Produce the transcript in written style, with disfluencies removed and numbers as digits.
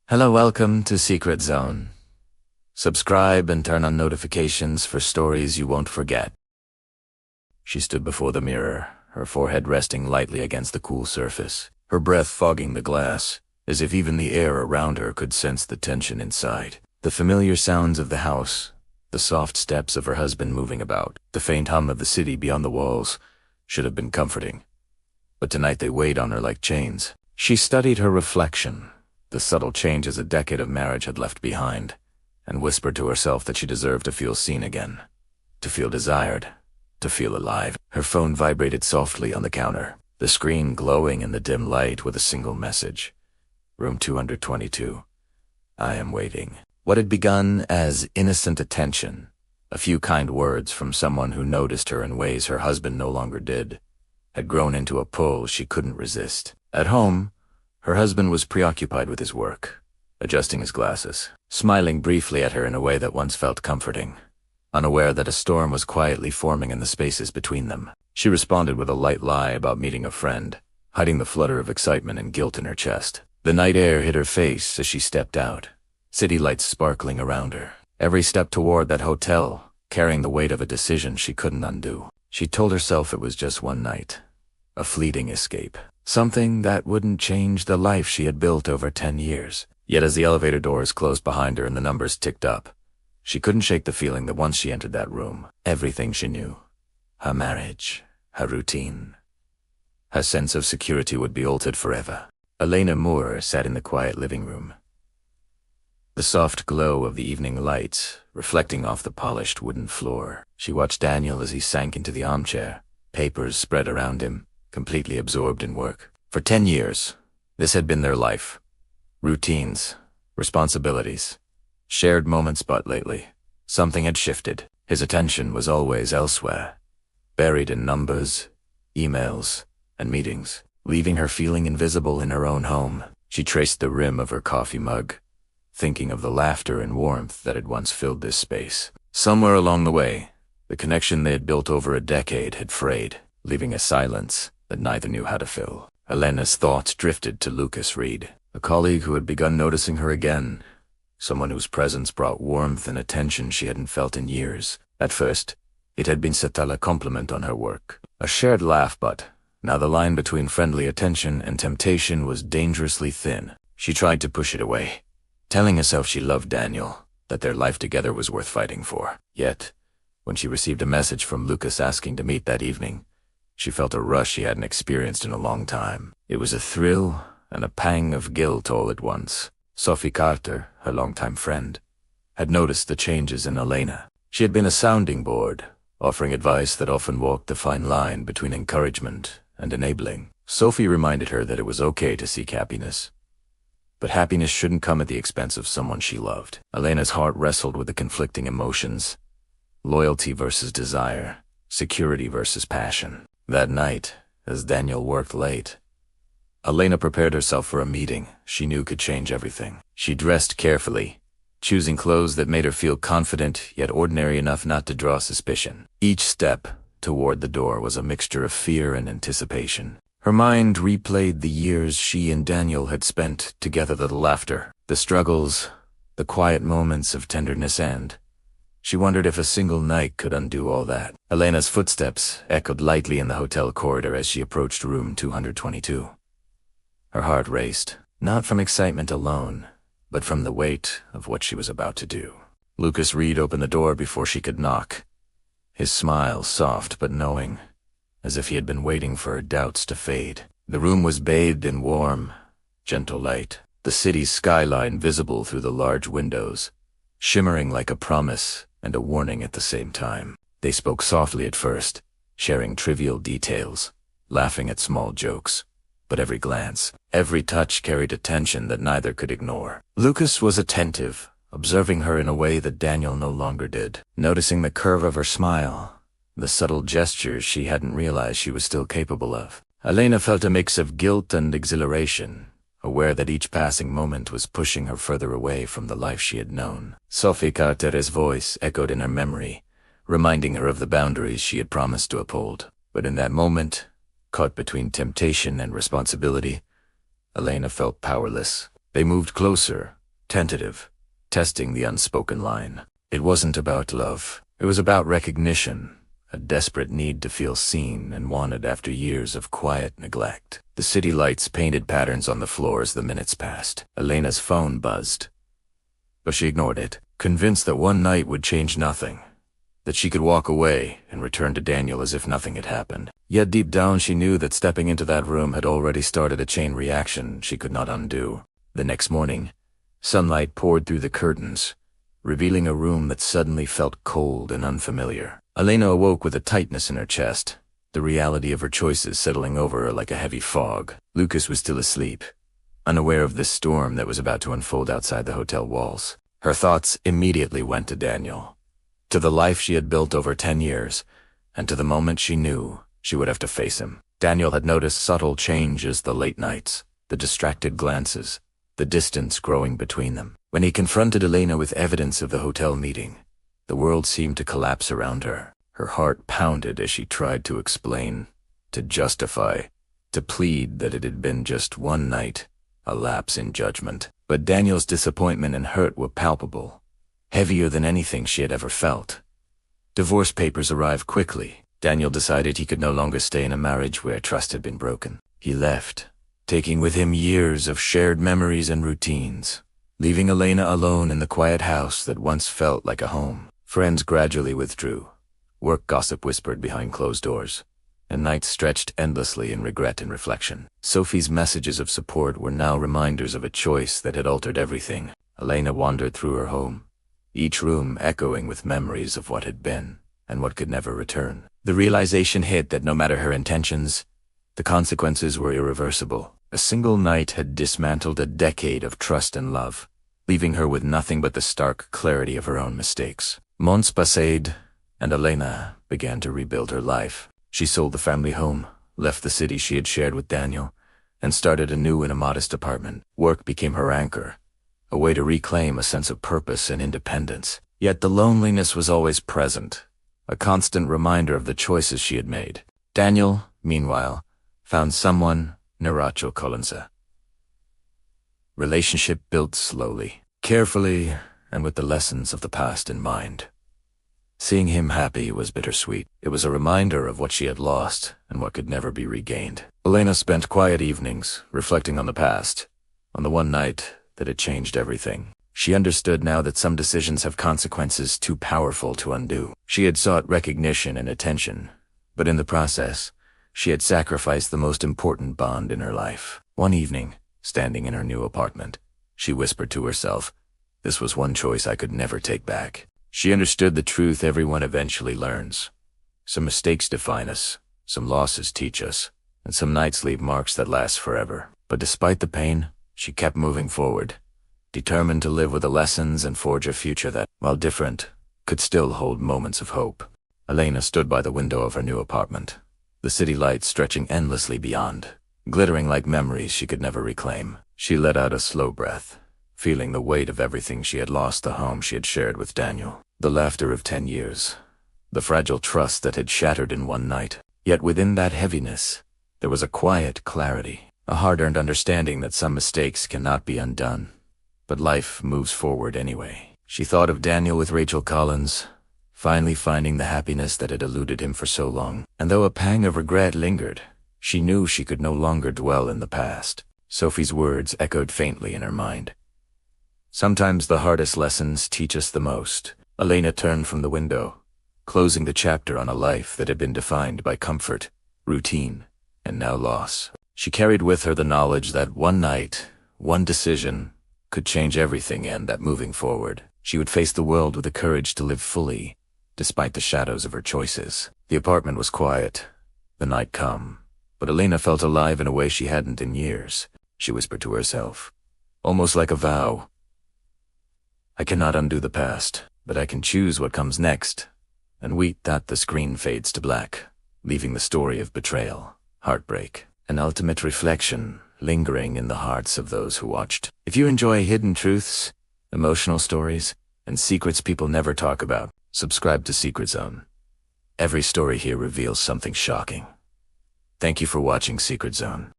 Hello, welcome to Secret Zone. Subscribe and turn on notifications for stories you won't forget. She stood before the mirror, her forehead resting lightly against the cool surface, her breath fogging the glass, as if even the air around her could sense the tension inside. The familiar sounds of the house, the soft steps of her husband moving about, the faint hum of the city beyond the walls, should have been comforting. But tonight they weighed on her like chains. She studied her reflection, the subtle changes a decade of marriage had left behind, and whispered to herself that she deserved to feel seen again, to feel desired, to feel alive. Her phone vibrated softly on the counter, the screen glowing in the dim light with a single message. Room 222. I am waiting. What had begun as innocent attention, a few kind words from someone who noticed her in ways her husband no longer did, had grown into a pull she couldn't resist. At home, her husband was preoccupied with his work, adjusting his glasses, smiling briefly at her in a way that once felt comforting, unaware that a storm was quietly forming in the spaces between them. She responded with a light lie about meeting a friend, hiding the flutter of excitement and guilt in her chest. The night air hit her face as she stepped out, city lights sparkling around her. Every step toward that hotel, carrying the weight of a decision she couldn't undo. She told herself it was just one night, a fleeting escape, something that wouldn't change the life she had built over 10 years. Yet as the elevator doors closed behind her and the numbers ticked up, she couldn't shake the feeling that once she entered that room, everything she knew, her marriage, her routine, her sense of security would be altered forever. Elena Moore sat in the quiet living room, the soft glow of the evening lights reflecting off the polished wooden floor. She watched Daniel as he sank into the armchair, papers spread around him, completely absorbed in work. For 10 years, this had been their life. Routines, responsibilities, shared moments, but lately, something had shifted. His attention was always elsewhere, buried in numbers, emails, and meetings, leaving her feeling invisible in her own home. She traced the rim of her coffee mug, thinking of the laughter and warmth that had once filled this space. Somewhere along the way, the connection they had built over a decade had frayed, leaving a silence that neither knew how to fill. Elena's thoughts drifted to Lucas Reed, a colleague who had begun noticing her again, someone whose presence brought warmth and attention she hadn't felt in years. At first, it had been subtle, a compliment on her work, a shared laugh, but now the line between friendly attention and temptation was dangerously thin. She tried to push it away, telling herself she loved Daniel, that their life together was worth fighting for. Yet, when she received a message from Lucas asking to meet that evening, she felt a rush she hadn't experienced in a long time. It was a thrill and a pang of guilt all at once. Sophie Carter, her longtime friend, had noticed the changes in Elena. She had been a sounding board, offering advice that often walked the fine line between encouragement and enabling. Sophie reminded her that it was okay to seek happiness, but happiness shouldn't come at the expense of someone she loved. Elena's heart wrestled with the conflicting emotions, loyalty versus desire, security versus passion. That night, as Daniel worked late, Elena prepared herself for a meeting she knew could change everything. She dressed carefully, choosing clothes that made her feel confident yet ordinary enough not to draw suspicion. Each step toward the door was a mixture of fear and anticipation. Her mind replayed the years she and Daniel had spent together, the laughter, the struggles, the quiet moments of tenderness, and she wondered if a single night could undo all that. Elena's footsteps echoed lightly in the hotel corridor as she approached room 222. Her heart raced, not from excitement alone, but from the weight of what she was about to do. Lucas Reed opened the door before she could knock, his smile soft but knowing, as if he had been waiting for her doubts to fade. The room was bathed in warm, gentle light, the city's skyline visible through the large windows, shimmering like a promise and a warning at the same time. They spoke softly at first, sharing trivial details, laughing at small jokes, but every glance, every touch carried a tension that neither could ignore. Lucas was attentive, observing her in a way that Daniel no longer did, noticing the curve of her smile, the subtle gestures she hadn't realized she was still capable of. Elena felt a mix of guilt and exhilaration, aware that each passing moment was pushing her further away from the life she had known. Sophie Carter's voice echoed in her memory, reminding her of the boundaries she had promised to uphold. But in that moment, caught between temptation and responsibility, Elena felt powerless. They moved closer, tentative, testing the unspoken line. It wasn't about love. It was about recognition, a desperate need to feel seen and wanted after years of quiet neglect. The city lights painted patterns on the floor as the minutes passed. Elena's phone buzzed, but she ignored it, convinced that one night would change nothing, that she could walk away and return to Daniel as if nothing had happened. Yet deep down she knew that stepping into that room had already started a chain reaction she could not undo. The next morning, sunlight poured through the curtains, revealing a room that suddenly felt cold and unfamiliar. Elena awoke with a tightness in her chest, the reality of her choices settling over her like a heavy fog. Lucas was still asleep, unaware of the storm that was about to unfold outside the hotel walls. Her thoughts immediately went to Daniel, to the life she had built over 10 years, and to the moment she knew she would have to face him. Daniel had noticed subtle changes: the late nights, the distracted glances, the distance growing between them. When he confronted Elena with evidence of the hotel meeting, the world seemed to collapse around her. Her heart pounded as she tried to explain, to justify, to plead that it had been just one night, a lapse in judgment. But Daniel's disappointment and hurt were palpable, heavier than anything she had ever felt. Divorce papers arrived quickly. Daniel decided he could no longer stay in a marriage where trust had been broken. He left, taking with him years of shared memories and routines, leaving Elena alone in the quiet house that once felt like a home. Friends gradually withdrew. Work gossip whispered behind closed doors, and nights stretched endlessly in regret and reflection. Sophie's messages of support were now reminders of a choice that had altered everything. Elena wandered through her home, each room echoing with memories of what had been and what could never return. The realization hit that no matter her intentions, the consequences were irreversible. A single night had dismantled a decade of trust and love, leaving her with nothing but the stark clarity of her own mistakes. Months passed, and Elena began to rebuild her life. She sold the family home, left the city she had shared with Daniel, and started anew in a modest apartment. Work became her anchor, a way to reclaim a sense of purpose and independence. Yet the loneliness was always present, a constant reminder of the choices she had made. Daniel, meanwhile, found someone, Narucho Colenza. Relationship built slowly, carefully, and with the lessons of the past in mind. Seeing him happy was bittersweet. It was a reminder of what she had lost and what could never be regained. Elena spent quiet evenings, reflecting on the past, on the one night that had changed everything. She understood now that some decisions have consequences too powerful to undo. She had sought recognition and attention, but in the process, she had sacrificed the most important bond in her life. One evening, standing in her new apartment, she whispered to herself, "This was one choice I could never take back." She understood the truth everyone eventually learns. Some mistakes define us, some losses teach us, and some nights leave marks that last forever. But despite the pain, she kept moving forward, determined to live with the lessons and forge a future that, while different, could still hold moments of hope. Elena stood by the window of her new apartment, the city lights stretching endlessly beyond, glittering like memories she could never reclaim. She let out a slow breath, feeling the weight of everything she had lost: the home she had shared with Daniel, the laughter of 10 years, the fragile trust that had shattered in one night. Yet within that heaviness, there was a quiet clarity, a hard-earned understanding that some mistakes cannot be undone, but life moves forward anyway. She thought of Daniel with Rachel Collins, finally finding the happiness that had eluded him for so long. And though a pang of regret lingered, she knew she could no longer dwell in the past. Sophie's words echoed faintly in her mind. Sometimes the hardest lessons teach us the most. Elena turned from the window, closing the chapter on a life that had been defined by comfort, routine, and now loss. She carried with her the knowledge that one night, one decision, could change everything, and that moving forward, she would face the world with the courage to live fully, despite the shadows of her choices. The apartment was quiet, the night calm, but Elena felt alive in a way she hadn't in years. She whispered to herself, almost like a vow, "I cannot undo the past, but I can choose what comes next." And with that, the screen fades to black, leaving the story of betrayal, heartbreak, and ultimate reflection lingering in the hearts of those who watched. If you enjoy hidden truths, emotional stories, and secrets people never talk about, subscribe to Secret Zone. Every story here reveals something shocking. Thank you for watching Secret Zone.